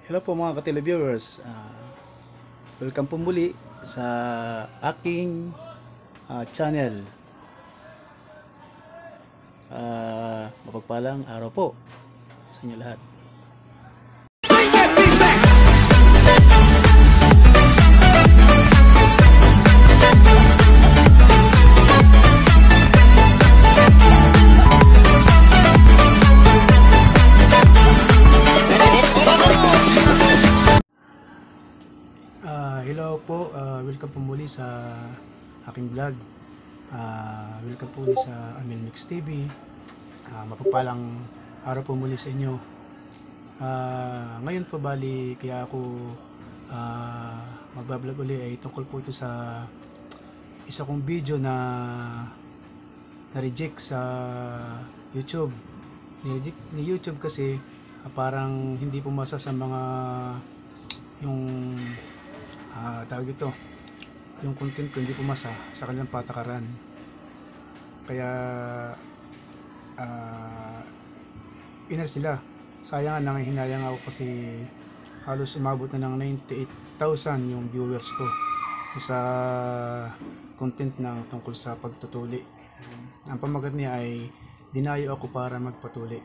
Hello po mga ka-televiewers. Welcome po muli sa aking channel. Mapagpalang araw po sa inyo lahat. Hello po, welcome po muli sa aking vlog. Welcome po muli sa Amel Mix TV. Mapagpalang araw po muli sa inyo. Ngayon po bali kaya ako magbablog uli ay tungkol po ito sa isa kong video na na-reject sa YouTube. Ni-reject ni YouTube kasi parang hindi pumasa sa mga yung tawag ito, yung content ko hindi pumasa sa kanilang patakaran. Kaya inalis sila. Sayang, nangihinayang ako kasi halos umabot na ng 98,000 yung viewers ko sa content ng tungkol sa pagtutuli. Ang pamagat niya ay dinayo ako para magpatuli.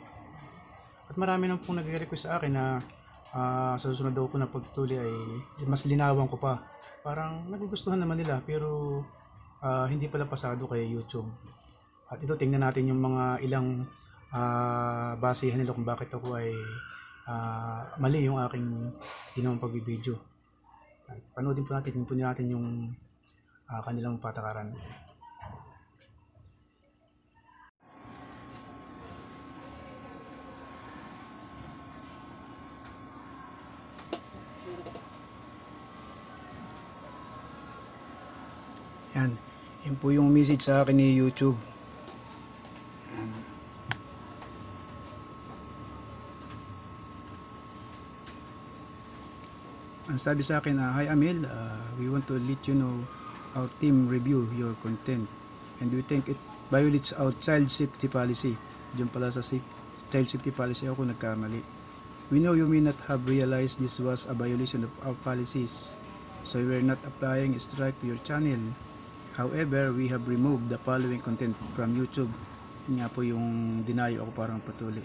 At marami nang pong nagre-request sa akin na sa susunod daw ko na pagtutuli ay mas linawan ko pa. Parang nagugustuhan naman nila pero hindi pala pasado kay YouTube. At ito, tingnan natin yung mga ilang basehan nila kung bakit ako ay mali yung aking ginawang pagbibideo. Panoodin po natin yung kanilang patakaran. Yan po yung message sa akin ni YouTube. Yan. Ang sabi sa akin, hi Amel, we want to let you know our team review your content and we think it violates our child safety policy. Diyan pala sa child safety policy ako nagkamali. We know you may not have realized this was a violation of our policies, so we are not applying a strike to your channel. However, we have removed the following content from YouTube. Yun nga po yung dinayo ako parang patuli.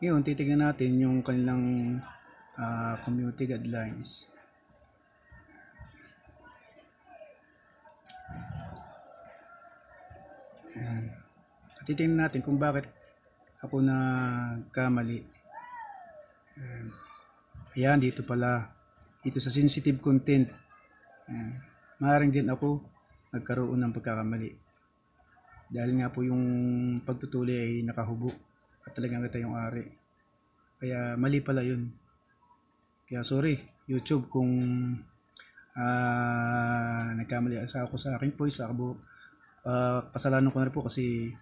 Ngayon, titignan natin yung kanilang community guidelines. Titignan natin kung bakit ako nagkamali. Ayan, dito pala. Dito sa sensitive content. Maaaring din ako nagkaroon ng pagkakamali. Dahil nga po yung pagtutuli ay nakahubo. At talagang kita yung ari. Kaya mali pala yun. Kaya sorry, YouTube, kung nagkamali ako sa aking voice. Kasalanan ko na po kasi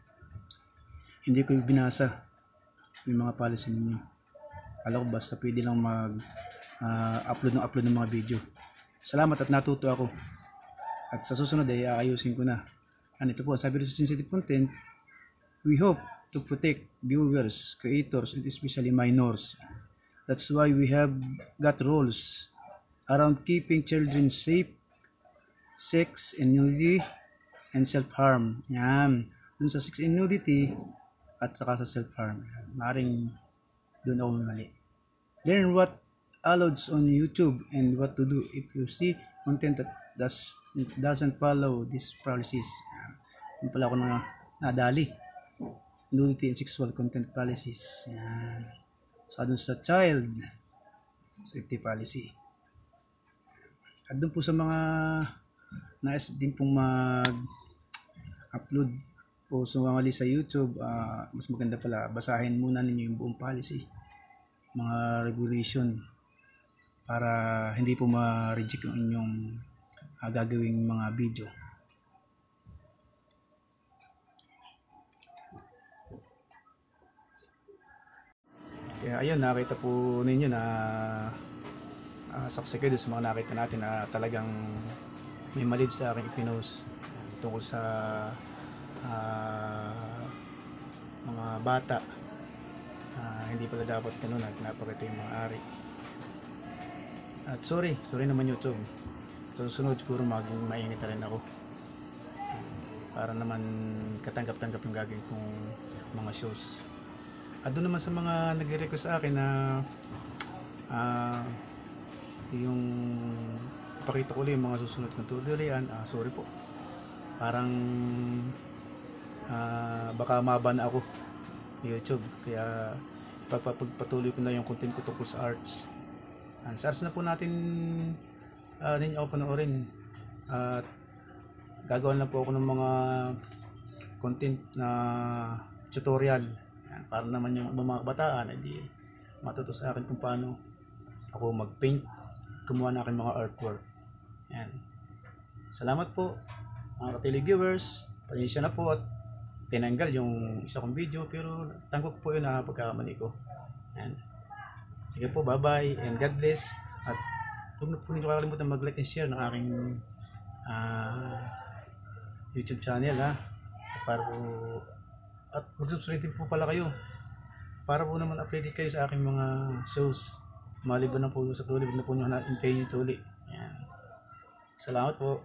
hindi ko binasa yung mga policy ninyo. Alam ko basta pwede lang upload ng mga video. Salamat at natuto ako. At sa susunod ay aayusin ko na. Ito po, sabi rin sa sensitive content, we hope to protect viewers, creators, and especially minors. That's why we have got rules around keeping children safe, sex and nudity, and self-harm. Yan. Dun sa sex and nudity, at saka sa self-harm. Maring doon ako mali. Learn what allowed on YouTube and what to do if you see content that doesn't follow these policies. Yung pala ako na nadali. Nudity and sexual content policies. Yan. Saka doon sa child safety policy. At doon po sa mga nais din pong mag-upload o sumamali sa YouTube, mas maganda pala basahin muna ninyo yung buong policy, mga regulation, para hindi po ma-reject yung inyong gagawing mga video. Kaya ayun, nakita po ninyo na saksi kayo sa mga nakita natin na talagang may mali sa akin ipinost tungkol sa mga bata. Hindi pala dapat ganun at napakita yung mga ari. At sorry naman YouTube. So sunod siguro maging mainit na rin ako. Para naman katanggap-tanggap yung gagawin kong mga shows. At doon naman sa mga nagre-request sa akin na yung ipakita ko ulit yung mga susunod kong tutorial, sorry po. Parang baka maban ako YouTube, kaya ipagpatuloy ko na yung content ko tungkol sa arts. Sa arts na po natin ninyo ako panoorin, at gagawin lang po ako ng mga content na tutorial. Para naman yung mga kabataan hindi matuto sa akin kung paano ako mag-paint, gumawa na aking mga artwork. Yan. Salamat po mga ka-tele viewers. Pasensya na po at tinanggal yung isa kong video, pero tanggap po yun na pagkakamali ko. Yan. Sige po, bye bye and God bless. At huwag na po ninyo kakalimutan mag-like and share ng aking YouTube channel, ha. At para po, at mag-subscribe din po pala kayo para po naman updated kayo sa aking mga shows. Maliban na po sa tuli, na po nyo na-intay nyo tuli. Yan. Salamat po.